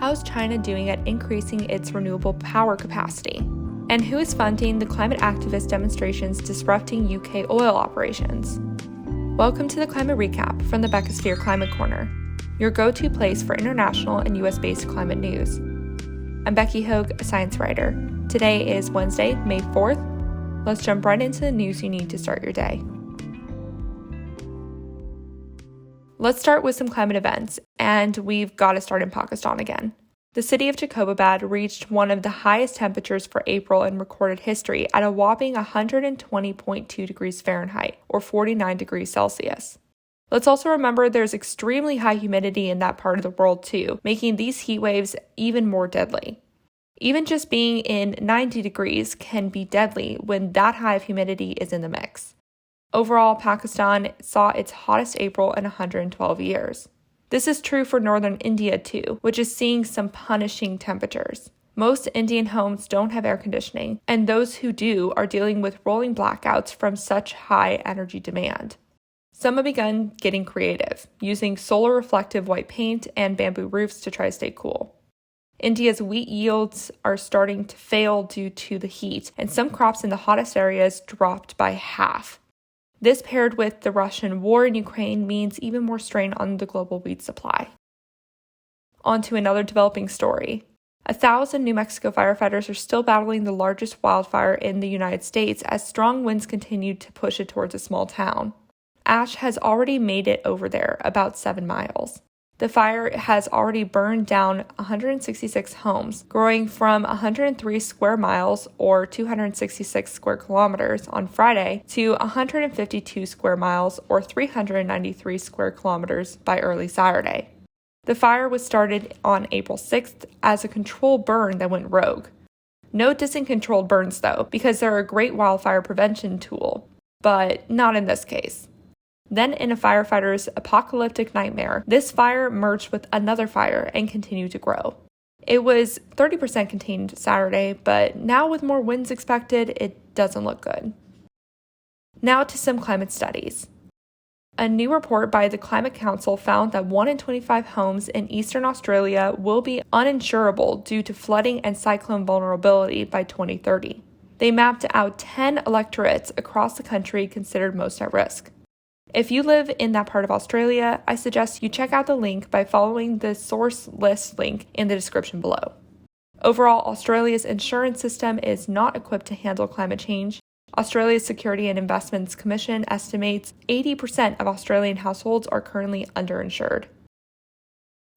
how's China doing at increasing its renewable power capacity? And who is funding the climate activist demonstrations disrupting UK oil operations? Welcome to the Climate Recap from the Beckisphere Climate Corner, your go-to place for international and US-based climate news. I'm Becky Hogue, a science writer. Today is Wednesday, May 4th. Let's jump right into the news you need to start your day. Let's start with some climate events, and we've got to start in Pakistan again. The city of Jacobabad reached one of the highest temperatures for April in recorded history at a whopping 120.2 degrees Fahrenheit, or 49 degrees Celsius. Let's also remember there's extremely high humidity in that part of the world too, making these heat waves even more deadly. Even just being in 90 degrees can be deadly when that high of humidity is in the mix. Overall, Pakistan saw its hottest April in 112 years. This is true for northern India too, which is seeing some punishing temperatures. Most Indian homes don't have air conditioning, and those who do are dealing with rolling blackouts from such high energy demand. Some have begun getting creative, using solar reflective white paint and bamboo roofs to try to stay cool. India's wheat yields are starting to fail due to the heat, and some crops in the hottest areas dropped by half. This paired with the Russian war in Ukraine means even more strain on the global wheat supply. On to another developing story. 1,000 New Mexico firefighters are still battling the largest wildfire in the United States as strong winds continue to push it towards a small town. Ash has already made it over there, about 7 miles. The fire has already burned down 166 homes, growing from 103 square miles or 266 square kilometers on Friday to 152 square miles or 393 square kilometers by early Saturday. The fire was started on April 6th as a controlled burn that went rogue. No dissing controlled burns though, because they're a great wildfire prevention tool, but not in this case. Then, in a firefighter's apocalyptic nightmare, this fire merged with another fire and continued to grow. It was 30% contained Saturday, but now with more winds expected, it doesn't look good. Now to some climate studies. A new report by the Climate Council found that 1 in 25 homes in eastern Australia will be uninsurable due to flooding and cyclone vulnerability by 2030. They mapped out 10 electorates across the country considered most at risk. If you live in that part of Australia, I suggest you check out the link by following the source list link in the description below. Overall, Australia's insurance system is not equipped to handle climate change. Australia's Security and Investments Commission estimates 80% of Australian households are currently underinsured.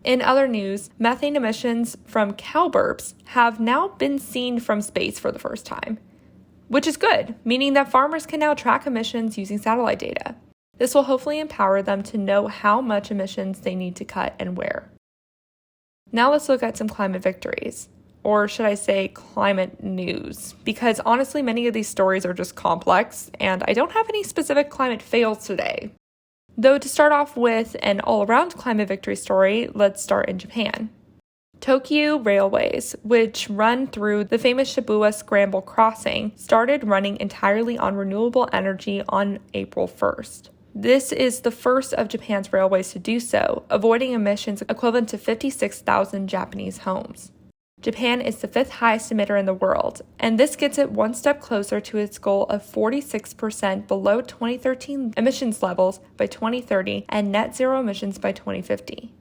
In other news, methane emissions from cow burps have now been seen from space for the first time, which is good, meaning that farmers can now track emissions using satellite data. This will hopefully empower them to know how much emissions they need to cut and where. Now let's look at some climate victories, or should I say climate news, because honestly many of these stories are just complex, and I don't have any specific climate fails today. Though to start off with an all-around climate victory story, let's start in Japan. Tokyu Railways, which run through the famous Shibuya Scramble Crossing, started running entirely on renewable energy on April 1st. This is the first of Japan's railways to do so, avoiding emissions equivalent to 56,000 Japanese homes. Japan is the 5th highest emitter in the world, and this gets it one step closer to its goal of 46% below 2013 emissions levels by 2030 and net zero emissions by 2050.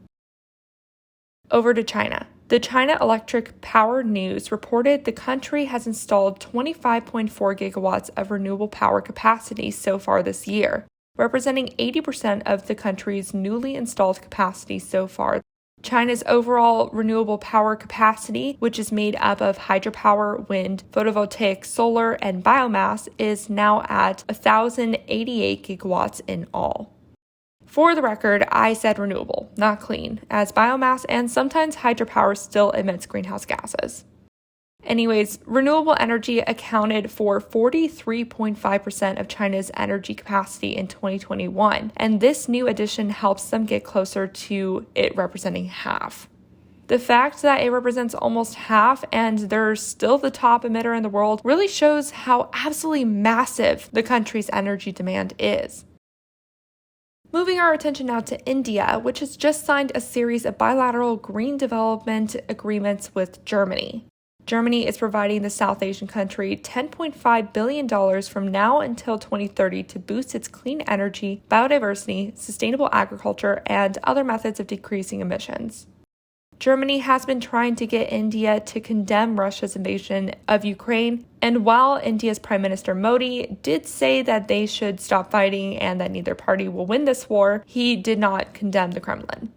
Over to China. The China Electric Power News reported the country has installed 25.4 gigawatts of renewable power capacity so far this year, representing 80% of the country's newly installed capacity so far. China's overall renewable power capacity, which is made up of hydropower, wind, photovoltaic, solar, and biomass, is now at 1,088 gigawatts in all. For the record, I said renewable, not clean, as biomass and sometimes hydropower still emits greenhouse gases. Anyways, renewable energy accounted for 43.5% of China's energy capacity in 2021, and this new addition helps them get closer to it representing half. The fact that it represents almost half and they're still the top emitter in the world really shows how absolutely massive the country's energy demand is. Moving our attention now to India, which has just signed a series of bilateral green development agreements with Germany. Germany is providing the South Asian country $10.5 billion from now until 2030 to boost its clean energy, biodiversity, sustainable agriculture, and other methods of decreasing emissions. Germany has been trying to get India to condemn Russia's invasion of Ukraine, and while India's Prime Minister Modi did say that they should stop fighting and that neither party will win this war, he did not condemn the Kremlin.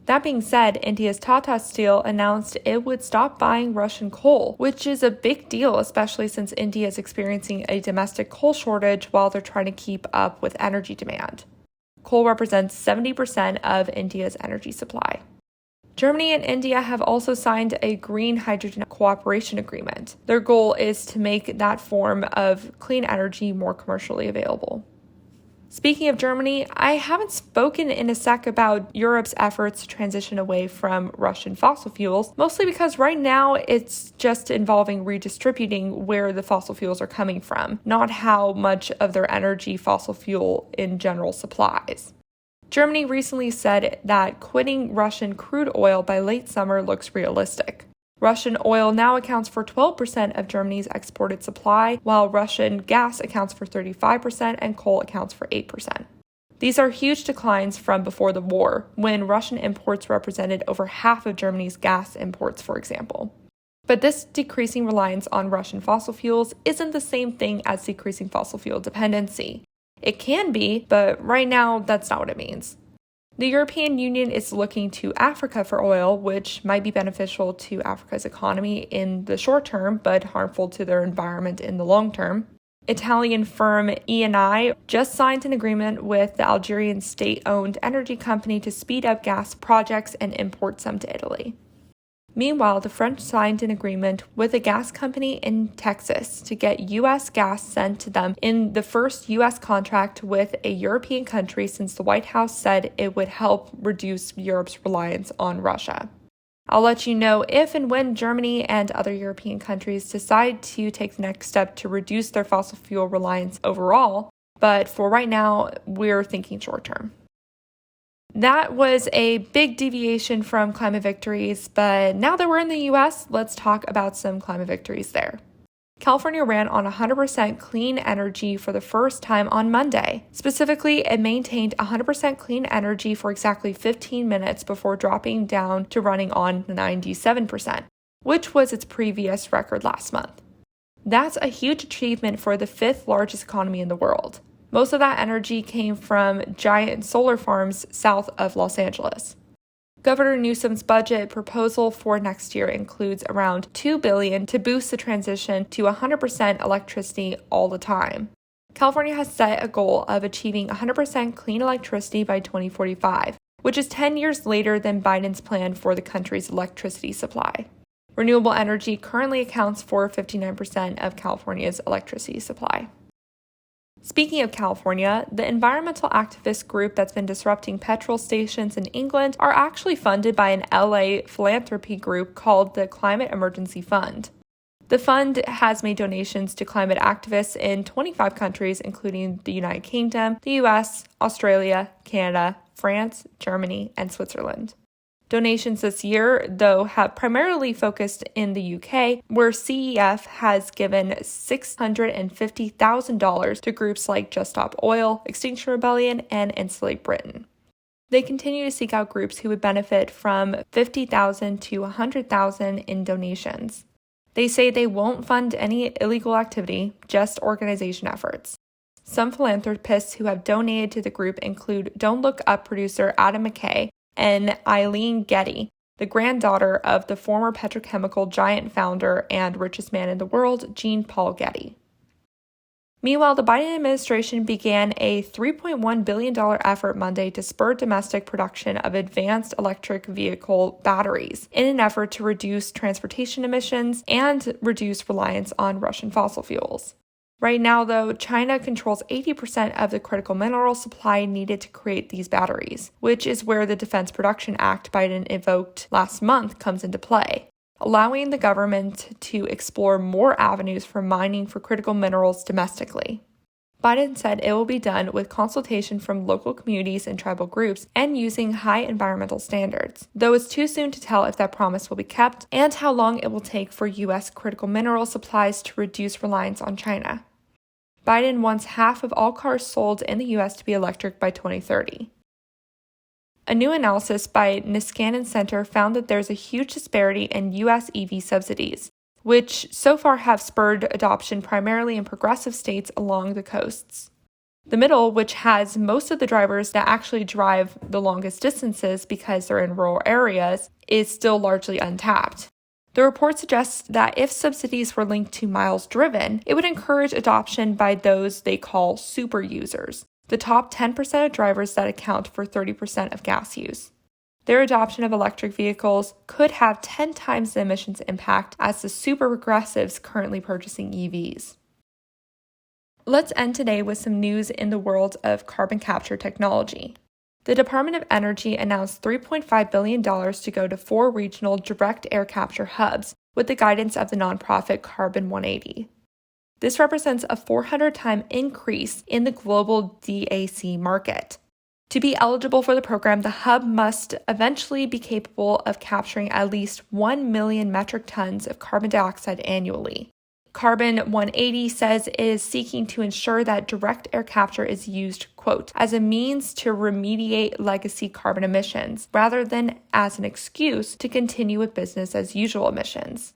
That being said, India's Tata Steel announced it would stop buying Russian coal, which is a big deal, especially since India is experiencing a domestic coal shortage while they're trying to keep up with energy demand. Coal represents 70% of India's energy supply. Germany and India have also signed a green hydrogen cooperation agreement. Their goal is to make that form of clean energy more commercially available. Speaking of Germany, I haven't spoken in a sec about Europe's efforts to transition away from Russian fossil fuels, mostly because right now it's just involving redistributing where the fossil fuels are coming from, not how much of their energy fossil fuel in general supplies. Germany recently said that quitting Russian crude oil by late summer looks realistic. Russian oil now accounts for 12% of Germany's exported supply, while Russian gas accounts for 35% and coal accounts for 8%. These are huge declines from before the war, when Russian imports represented over half of Germany's gas imports, for example. But this decreasing reliance on Russian fossil fuels isn't the same thing as decreasing fossil fuel dependency. It can be, but right now that's not what it means. The European Union is looking to Africa for oil, which might be beneficial to Africa's economy in the short term, but harmful to their environment in the long term. Italian firm Eni just signed an agreement with the Algerian state-owned energy company to speed up gas projects and import some to Italy. Meanwhile, the French signed an agreement with a gas company in Texas to get U.S. gas sent to them in the first U.S. contract with a European country since the White House said it would help reduce Europe's reliance on Russia. I'll let you know if and when Germany and other European countries decide to take the next step to reduce their fossil fuel reliance overall, but for right now, we're thinking short term. That was a big deviation from climate victories, but now that we're in the US, let's talk about some climate victories there. California ran on 100% clean energy for the first time on Monday. Specifically, it maintained 100% clean energy for exactly 15 minutes before dropping down to running on 97%, which was its previous record last month. That's a huge achievement for the fifth largest economy in the world. Most of that energy came from giant solar farms south of Los Angeles. Governor Newsom's budget proposal for next year includes around $2 billion to boost the transition to 100% electricity all the time. California has set a goal of achieving 100% clean electricity by 2045, which is 10 years later than Biden's plan for the country's electricity supply. Renewable energy currently accounts for 59% of California's electricity supply. Speaking of California, the environmental activist group that's been disrupting petrol stations in England are actually funded by an LA philanthropy group called the Climate Emergency Fund. The fund has made donations to climate activists in 25 countries, including the United Kingdom, the US, Australia, Canada, France, Germany, and Switzerland. Donations this year, though, have primarily focused in the UK, where CEF has given $650,000 to groups like Just Stop Oil, Extinction Rebellion, and Insulate Britain. They continue to seek out groups who would benefit from $50,000 to $100,000 in donations. They say they won't fund any illegal activity, just organization efforts. Some philanthropists who have donated to the group include Don't Look Up producer Adam McKay, and Eileen Getty, the granddaughter of the former petrochemical giant founder and richest man in the world, Jean Paul Getty. Meanwhile, the Biden administration began a $3.1 billion effort Monday to spur domestic production of advanced electric vehicle batteries in an effort to reduce transportation emissions and reduce reliance on Russian fossil fuels. Right now, though, China controls 80% of the critical mineral supply needed to create these batteries, which is where the Defense Production Act Biden invoked last month comes into play, allowing the government to explore more avenues for mining for critical minerals domestically. Biden said it will be done with consultation from local communities and tribal groups and using high environmental standards, though it's too soon to tell if that promise will be kept and how long it will take for U.S. critical mineral supplies to reduce reliance on China. Biden wants half of all cars sold in the U.S. to be electric by 2030. A new analysis by Niskanen Center found that there's a huge disparity in U.S. EV subsidies, which so far have spurred adoption primarily in progressive states along the coasts. The middle, which has most of the drivers that actually drive the longest distances because they're in rural areas, is still largely untapped. The report suggests that if subsidies were linked to miles driven, it would encourage adoption by those they call super users, the top 10% of drivers that account for 30% of gas use. Their adoption of electric vehicles could have 10 times the emissions impact as the super progressives currently purchasing EVs. Let's end today with some news in the world of carbon capture technology. The Department of Energy announced $3.5 billion to go to 4 regional direct air capture hubs with the guidance of the nonprofit Carbon 180. This represents a 400-time increase in the global DAC market. To be eligible for the program, the hub must eventually be capable of capturing at least 1 million metric tons of carbon dioxide annually. Carbon 180 says it is seeking to ensure that direct air capture is used, quote, as a means to remediate legacy carbon emissions, rather than as an excuse to continue with business as usual emissions.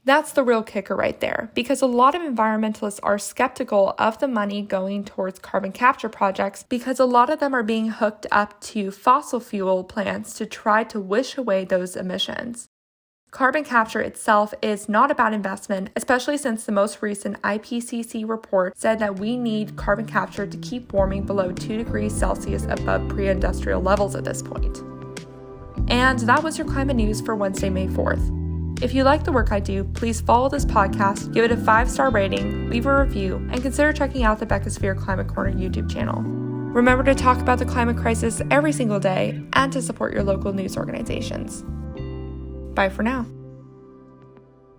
That's the real kicker right there, because a lot of environmentalists are skeptical of the money going towards carbon capture projects because a lot of them are being hooked up to fossil fuel plants to try to wish away those emissions. Carbon capture itself is not a bad investment, especially since the most recent IPCC report said that we need carbon capture to keep warming below 2 degrees Celsius above pre-industrial levels at this point. And that was your climate news for Wednesday, May 4th. If you like the work I do, please follow this podcast, give it a 5-star rating, leave a review, and consider checking out the Beckisphere Climate Corner YouTube channel. Remember to talk about the climate crisis every single day and to support your local news organizations. Bye for now.